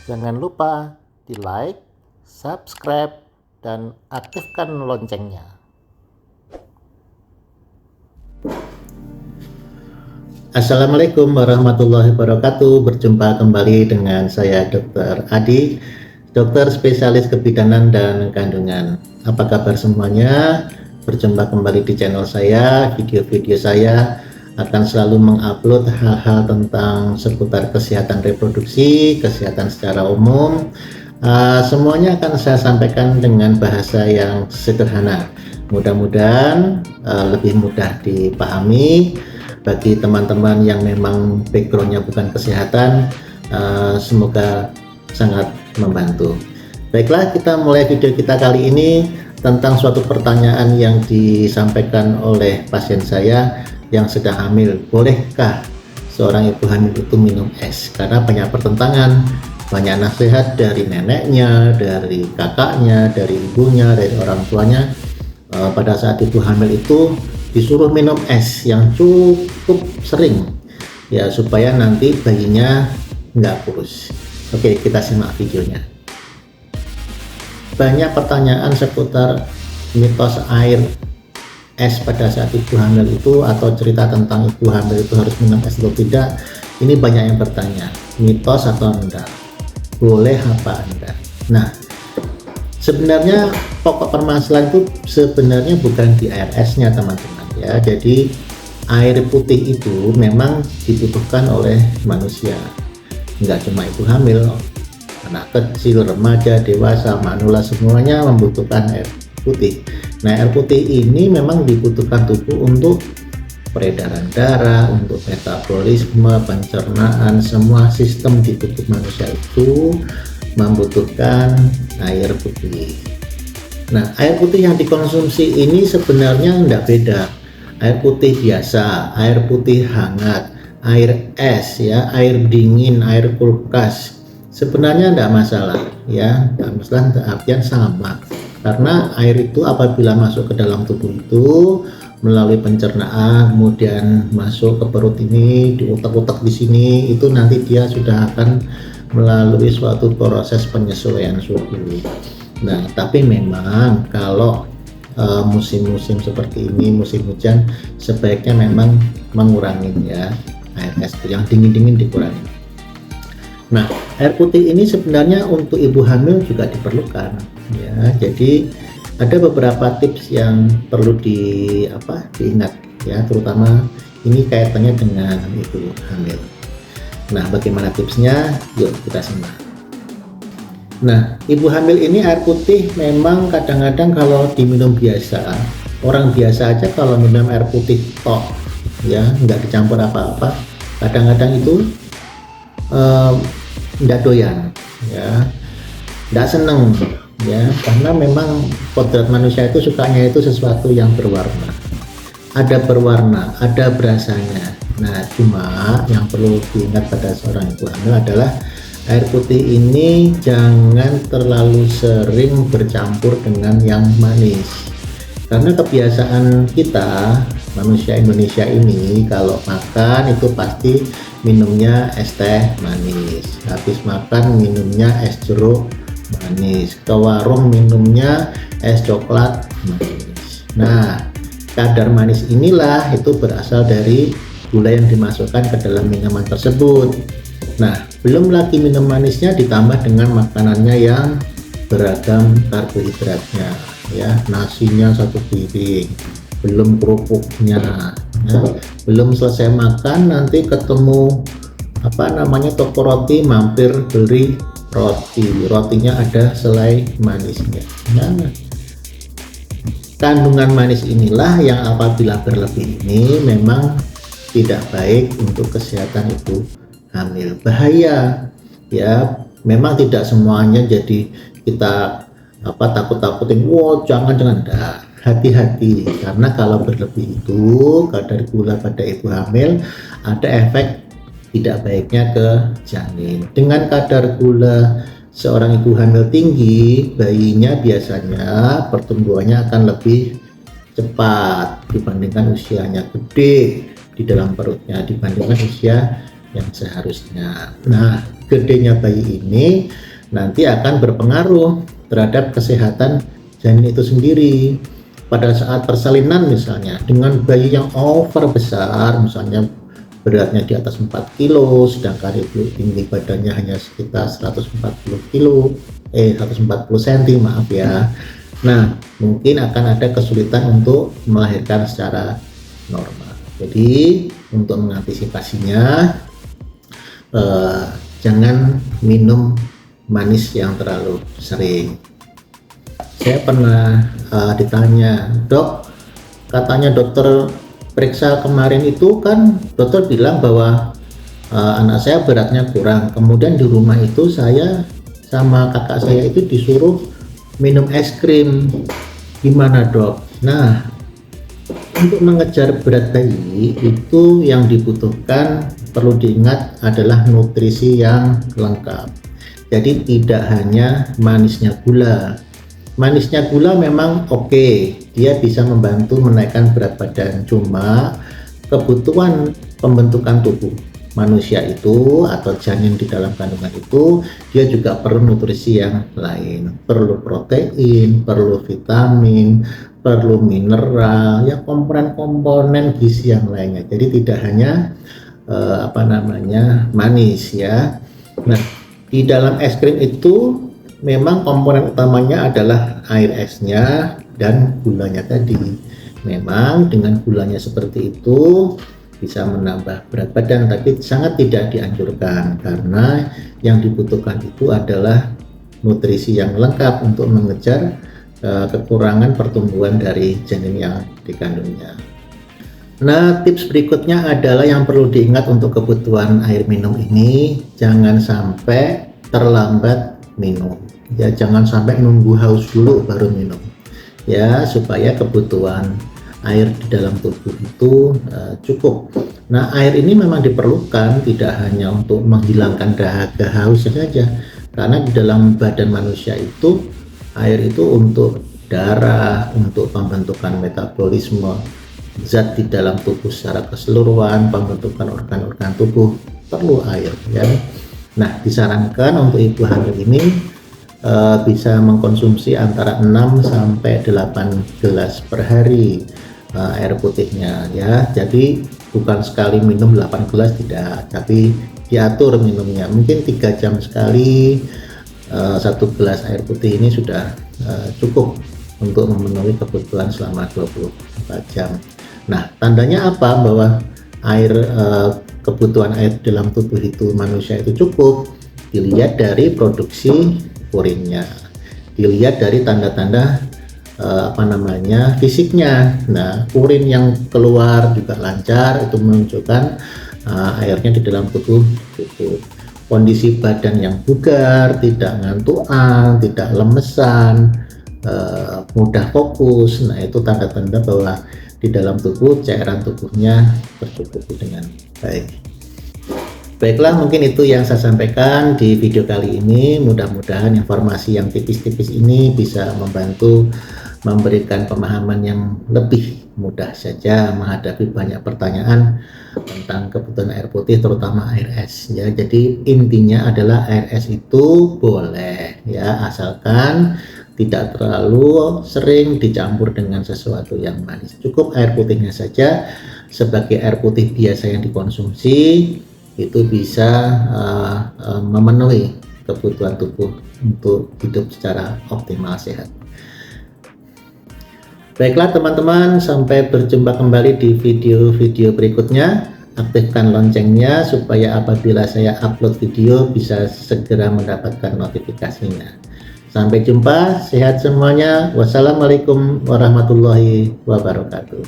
Jangan lupa di like, subscribe, dan aktifkan loncengnya. Assalamualaikum warahmatullahi wabarakatuh. Berjumpa kembali dengan saya Dr. Adi, dokter spesialis kebidanan dan kandungan. Apa kabar semuanya? Berjumpa kembali di channel saya. Video-video saya akan selalu mengupload hal-hal tentang seputar kesehatan reproduksi, kesehatan secara umum. Semuanya akan saya sampaikan dengan bahasa yang sederhana. Mudah-mudahan lebih mudah dipahami bagi teman-teman yang memang backgroundnya bukan kesehatan. Semoga sangat membantu. Baiklah, kita mulai video kita kali ini tentang suatu pertanyaan yang disampaikan oleh pasien saya yang sedang hamil. Bolehkah seorang ibu hamil itu minum es? Karena banyak pertentangan, banyak nasihat dari neneknya, dari kakaknya, dari ibunya, dari orang tuanya. Pada saat ibu hamil itu disuruh minum es yang cukup sering, ya, supaya nanti bayinya nggak kurus. Oke, kita simak videonya. Banyak pertanyaan seputar mitos air es pada saat ibu hamil itu, atau cerita tentang ibu hamil itu harus minum es atau tidak. Ini banyak yang bertanya, mitos atau enggak, boleh apa enggak. Nah, sebenarnya pokok permasalahan itu sebenarnya bukan di air esnya, teman-teman, ya. Jadi air putih itu memang dibutuhkan oleh manusia, enggak cuma ibu hamil, anak kecil, remaja, dewasa, manula, semuanya membutuhkan air putih. Nah, air putih ini memang dibutuhkan tubuh untuk peredaran darah, untuk metabolisme, pencernaan, semua sistem di tubuh manusia itu membutuhkan air putih. Nah, air putih yang dikonsumsi ini sebenarnya tidak beda. Air putih biasa, air putih hangat, air es, ya, air dingin, air kulkas, sebenarnya tidak masalah, ya, tidak masalah, artian sama. Karena air itu apabila masuk ke dalam tubuh itu melalui pencernaan, kemudian masuk ke perut ini, di utak-utak di sini, itu nanti dia sudah akan melalui suatu proses penyesuaian suhu. Nah, tapi memang kalau musim-musim seperti ini, musim hujan, sebaiknya memang mengurangi, ya, air es yang dingin-dingin dikurangi. Nah, air putih ini sebenarnya untuk ibu hamil juga diperlukan, ya. Jadi ada beberapa tips yang perlu diingat, ya, terutama ini kaitannya dengan ibu hamil. Nah, bagaimana tipsnya? Yuk kita simak. Nah, ibu hamil ini air putih memang kadang-kadang kalau diminum biasa, orang biasa aja kalau minum air putih tok, ya, nggak dicampur apa-apa, kadang-kadang itu nggak doyan, ya, nggak seneng, ya, karena memang kodrat manusia itu sukanya itu sesuatu yang berwarna, ada berasanya. Nah, cuma yang perlu diingat pada seorang ibu hamil adalah air putih ini jangan terlalu sering bercampur dengan yang manis, karena kebiasaan kita manusia Indonesia ini kalau makan itu pasti minumnya es teh manis, habis makan minumnya es jeruk manis, ke warung minumnya es coklat manis. Nah, kadar manis inilah itu berasal dari gula yang dimasukkan ke dalam minuman tersebut. Nah, belum lagi minum manisnya ditambah dengan makanannya yang beragam karbohidratnya, ya, nasinya satu piring, belum kerupuknya, ya. Belum selesai makan nanti ketemu toko roti, mampir beli rotinya ada selai manisnya. Nah, kandungan manis inilah yang apabila berlebih ini memang tidak baik untuk kesehatan ibu hamil, bahaya, ya. Memang tidak semuanya jadi kita takut-takutin, wow, jangan, enggak. Hati-hati, karena kalau berlebih itu kadar gula pada ibu hamil ada efek tidak baiknya ke janin. Dengan kadar gula seorang ibu hamil tinggi, bayinya biasanya pertumbuhannya akan lebih cepat dibandingkan usianya gede di dalam perutnya, dibandingkan usia yang seharusnya. Nah, gedenya bayi ini nanti akan berpengaruh terhadap kesehatan janin itu sendiri. Pada saat persalinan misalnya, dengan bayi yang over besar, misalnya beratnya di atas 4 kilo, sedangkan ibu tinggi badannya hanya sekitar 140 kilo, 140 cm, maaf ya. Nah, mungkin akan ada kesulitan untuk melahirkan secara normal. Jadi, untuk mengantisipasinya, jangan minum manis yang terlalu sering. Saya pernah ditanya, dok, katanya dokter periksa kemarin itu kan dokter bilang bahwa anak saya beratnya kurang, kemudian di rumah itu saya sama kakak saya itu disuruh minum es krim, gimana dok? Nah, untuk mengejar berat bayi itu yang dibutuhkan, perlu diingat, adalah nutrisi yang lengkap. Jadi tidak hanya manisnya gula. Manisnya gula memang oke, dia bisa membantu menaikkan berat badan, cuma kebutuhan pembentukan tubuh manusia itu atau janin di dalam kandungan itu, dia juga perlu nutrisi yang lain, perlu protein, perlu vitamin, perlu mineral, ya komponen-komponen gizi yang lainnya. Jadi tidak hanya manis ya. Nah, di dalam es krim itu memang komponen utamanya adalah air esnya dan gulanya tadi. Memang dengan gulanya seperti itu bisa menambah berat badan, tapi sangat tidak dianjurkan karena yang dibutuhkan itu adalah nutrisi yang lengkap untuk mengejar kekurangan pertumbuhan dari janin yang dikandungnya. Nah, tips berikutnya adalah yang perlu diingat untuk kebutuhan air minum ini, jangan sampai terlambat minum. Ya, jangan sampai nunggu haus dulu baru minum. Ya, supaya kebutuhan air di dalam tubuh itu cukup. Nah, air ini memang diperlukan tidak hanya untuk menghilangkan dahaga haus saja, karena di dalam badan manusia itu air itu untuk darah, untuk pembentukan metabolisme zat di dalam tubuh secara keseluruhan, pembentukan organ-organ tubuh perlu air ya. Nah, disarankan untuk ibu hamil ini bisa mengkonsumsi antara 6 sampai 8 gelas per hari air putihnya ya. Jadi bukan sekali minum 8 gelas, tidak, tapi diatur minumnya, mungkin 3 jam sekali. 1 gelas air putih ini sudah cukup untuk memenuhi kebutuhan selama 24 jam. Nah, tandanya apa bahwa kebutuhan air dalam tubuh itu manusia itu cukup? Dilihat dari produksi urinnya, dilihat dari tanda-tanda fisiknya. Nah, urin yang keluar juga lancar, itu menunjukkan airnya di dalam tubuh cukup. Kondisi badan yang bugar, tidak ngantukan, tidak lemesan, mudah fokus, nah itu tanda-tanda bahwa di dalam tubuh cairan tubuhnya tercukupi dengan baik. Baiklah, mungkin itu yang saya sampaikan di video kali ini. Mudah-mudahan informasi yang tipis-tipis ini bisa membantu memberikan pemahaman yang lebih mudah saja menghadapi banyak pertanyaan tentang kebutuhan air putih, terutama air es ya. Jadi intinya adalah air es itu boleh ya, asalkan tidak terlalu sering dicampur dengan sesuatu yang manis. Cukup air putihnya saja. Sebagai air putih biasa yang dikonsumsi itu bisa memenuhi kebutuhan tubuh untuk hidup secara optimal sehat. Baiklah teman-teman, sampai berjumpa kembali di video-video berikutnya. Aktifkan loncengnya supaya apabila saya upload video bisa segera mendapatkan notifikasinya. Sampai jumpa, sehat semuanya. Wassalamualaikum warahmatullahi wabarakatuh.